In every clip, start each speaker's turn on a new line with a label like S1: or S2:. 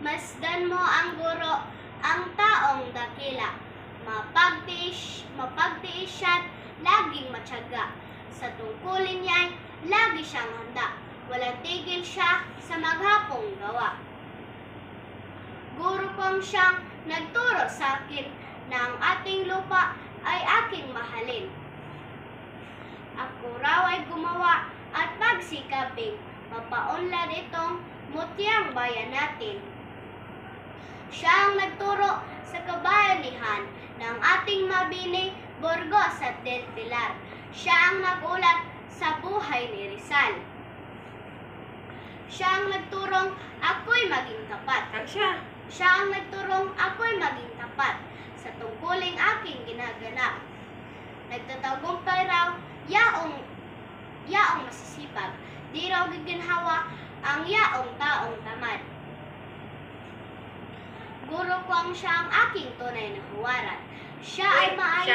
S1: Masdan mo ang guro, ang taong dakila. Mapagtiis siya't laging matyaga. Sa tungkulin niya'y lagi siyang handa. Walang tigil siya sa maghapong gawa. Guro kong siyang nagturo sa akin na ang ating lupa ay aking mahalin. Ako raw ay gumawa at pagsikaping mapaunlad itong mutyang bayan natin. Siya ang nagturo sa kabayanihan ng ating mabini, Burgos at Del Pilar. Siya ang nagulat sa buhay ni Rizal. Siya ang nagturong ako'y maging tapat. Siya ang nagturong ako'y maging tapat sa tungkuling aking ginaganap. Nagtatagumpay raw yaong masisipag, di raw giginhawa ang yaong taong tamad. Guro ko ang siya ang aking tunay na huwaran. Siya ay maayos.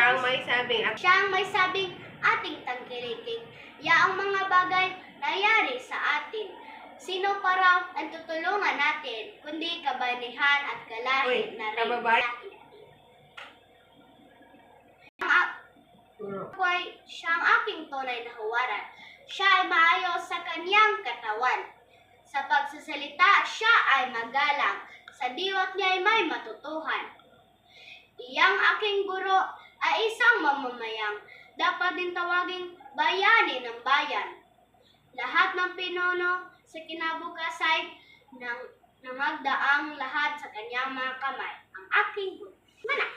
S1: Siya ang may sabing ating tangkiliking. Yaong mga bagay nangyari sa atin. Sino pa raw ang tutulungan natin, kundi kabanihan at kalahit na rin natin. Siya ang aking tunay na huwaran. Siya ay maayos sa kanyang katawan. Sa pagsasalita, siya ay magalang. Sa diwat niya ay may matutuhan. Iyang aking guro ay isang mamamayang. Dapat din tawaging bayani ng bayan. Lahat ng pinuno sa kinabukasan nang nangagdaang lahat sa kanyang mga kamay. Ang aking guro. Mana?